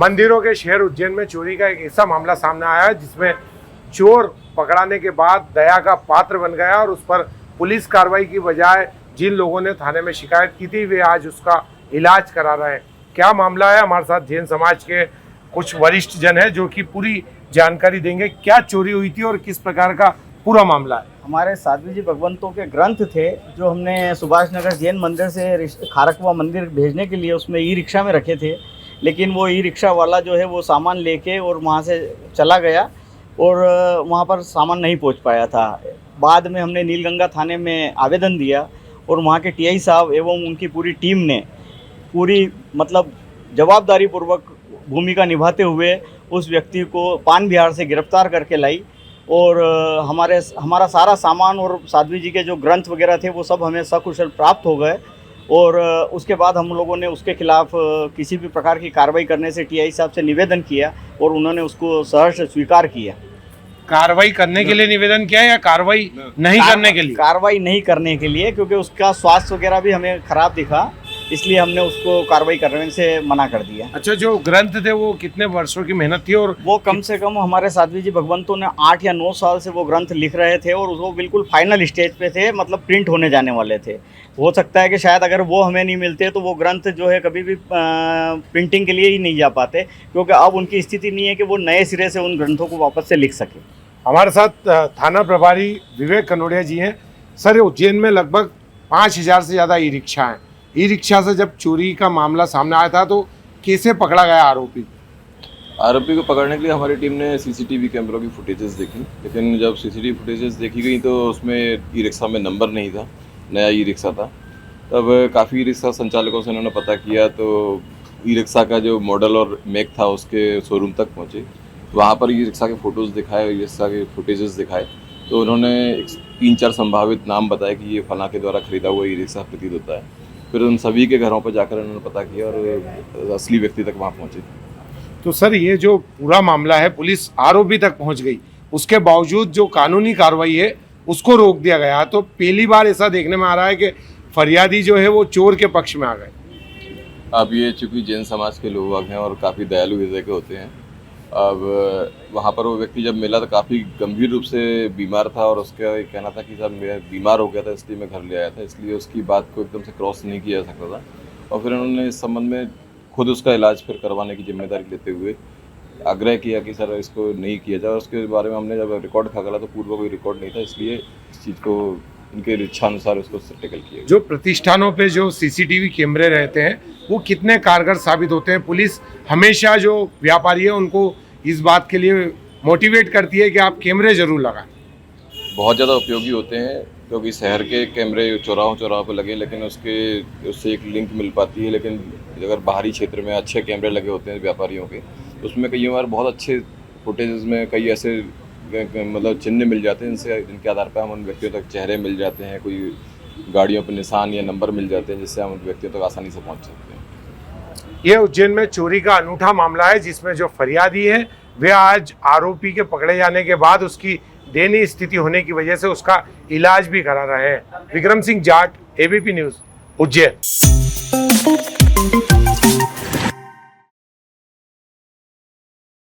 मंदिरों के शहर उज्जैन में चोरी का एक ऐसा मामला सामने आया है जिसमें चोर पकड़ाने के बाद दया का पात्र बन गया और उस पर पुलिस कार्रवाई की बजाय जिन लोगों ने थाने में शिकायत की थी वे आज उसका इलाज करा रहे हैं। क्या मामला है, हमारे साथ जैन समाज के कुछ वरिष्ठ जन है जो कि पूरी जानकारी देंगे। क्या चोरी हुई थी और किस प्रकार का पूरा मामला है? हमारे साध्वी जी भगवंतों के ग्रंथ थे जो हमने सुभाष नगर जैन मंदिर से खारकवा मंदिर भेजने के लिए उसमें ई रिक्शा में रखे थे, लेकिन वो ई रिक्शा वाला जो है वो सामान लेके और वहाँ से चला गया और वहाँ पर सामान नहीं पहुँच पाया था। बाद में हमने नीलगंगा थाने में आवेदन दिया और वहाँ के टीआई साहब एवं उनकी पूरी टीम ने पूरी जवाबदारी पूर्वक भूमिका निभाते हुए उस व्यक्ति को पान बिहार से गिरफ्तार करके लाई और हमारा सारा सामान और साध्वी जी के जो ग्रंथ वगैरह थे वो सब हमें सकुशल प्राप्त हो गए। और उसके बाद हम लोगों ने उसके खिलाफ किसी भी प्रकार की कार्रवाई करने से टीआई साहब से निवेदन किया और उन्होंने उसको सहर्ष स्वीकार किया। कार्रवाई करने के लिए निवेदन किया या कार्रवाई नहीं करने के लिए? कार्रवाई नहीं करने के लिए, क्योंकि उसका स्वास्थ्य वगैरह भी हमें खराब दिखा, इसलिए हमने उसको कार्रवाई करने से मना कर दिया। अच्छा, जो ग्रंथ थे वो कितने वर्षों की मेहनत थी? और वो कम से कम हमारे साध्वी जी भगवंतों ने 8 या 9 साल से वो ग्रंथ लिख रहे थे और वो बिल्कुल फाइनल स्टेज पे थे, प्रिंट होने जाने वाले थे। हो सकता है कि शायद अगर वो हमें नहीं मिलते तो वो ग्रंथ जो है कभी भी प्रिंटिंग के लिए ही नहीं जा पाते, क्योंकि अब उनकी स्थिति नहीं है कि वो नए सिरे से उन ग्रंथों को वापस से लिख सके। हमारे साथ थाना प्रभारी विवेक कनोडिया जी हैं। सर, उज्जैन में लगभग 5000 से ज़्यादा ई रिक्शा हैं। ई रिक्शा से जब चोरी का मामला सामने आया था तो कैसे पकड़ा गया आरोपी? आरोपी को पकड़ने के लिए हमारी टीम ने सीसीटीवी कैमरों की फुटेजेस देखी, लेकिन जब सीसीटीवी फुटेजेस देखी गई तो उसमें ई रिक्शा में नंबर नहीं था, नया ई रिक्शा था। तब काफ़ी ई रिक्शा संचालकों से उन्होंने पता किया तो ई रिक्शा का जो मॉडल और मेक था उसके शोरूम तक पहुँचे। वहाँ पर ई रिक्शा के फ़ोटोज़ दिखाए, ई रिक्शा के फुटेजेस दिखाए तो उन्होंने 3-4 संभावित नाम बताए कि ये फलां के द्वारा खरीदा हुआ ई रिक्शा प्रतीत होता है। फिर उन सभी के घरों पर जाकर उन्होंने पता किया और असली व्यक्ति तक वहाँ पहुँचे। तो सर, ये जो पूरा मामला है पुलिस आरोपी तक पहुँच गई, उसके बावजूद जो कानूनी कार्रवाई है उसको रोक दिया गया। तो पहली बार ऐसा देखने में आ रहा है कि फरियादी जो है वो चोर के पक्ष में आ गए। अब ये चूँकि जैन समाज के लोग हैं और काफ़ी दयालु हृदय के होते हैं, अब वहाँ पर वो व्यक्ति जब मिला तो काफ़ी गंभीर रूप से बीमार था और उसका कहना था कि सर मैं बीमार हो गया था इसलिए मैं घर ले आया था, इसलिए उसकी बात को एकदम से क्रॉस नहीं किया जा सकता था। और फिर उन्होंने इस संबंध में खुद उसका इलाज फिर करवाने की जिम्मेदारी लेते हुए आग्रह किया कि सर इसको नहीं किया जाए। और उसके बारे में हमने जब रिकॉर्ड खंगाला तो पूर्व कोई रिकॉर्ड नहीं था, इसलिए इस चीज़ को उनके इच्छानुसार उसको टेकल किया। जो प्रतिष्ठानों पे जो सीसीटीवी कैमरे रहते हैं वो कितने कारगर साबित होते हैं? पुलिस हमेशा जो व्यापारी है उनको इस बात के लिए मोटिवेट करती है कि आप कैमरे जरूर लगाएं। बहुत ज़्यादा उपयोगी होते हैं, क्योंकि शहर के कैमरे चौराहों पर लगे लेकिन उससे एक लिंक मिल पाती है। लेकिन अगर बाहरी क्षेत्र में अच्छे कैमरे लगे होते हैं व्यापारियों के, उसमें कई बार बहुत अच्छे फुटेज में कई ऐसे चिन्ह मिल जाते हैं जिनके आधार पर हम उन व्यक्तियों तक चेहरे मिल जाते हैं, कोई गाड़ियों पर निशान या नंबर मिल जाते हैं जिससे हम उन व्यक्तियों तक आसानी से पहुंच सकते हैं। ये उज्जैन में चोरी का अनूठा मामला है जिसमें जो फरियादी है वे आज आरोपी के पकड़े जाने के बाद उसकी दयनीय स्थिति होने की वजह से उसका इलाज भी करा रहे हैं। Vikram Singh Jat, ABP news, Ujjain.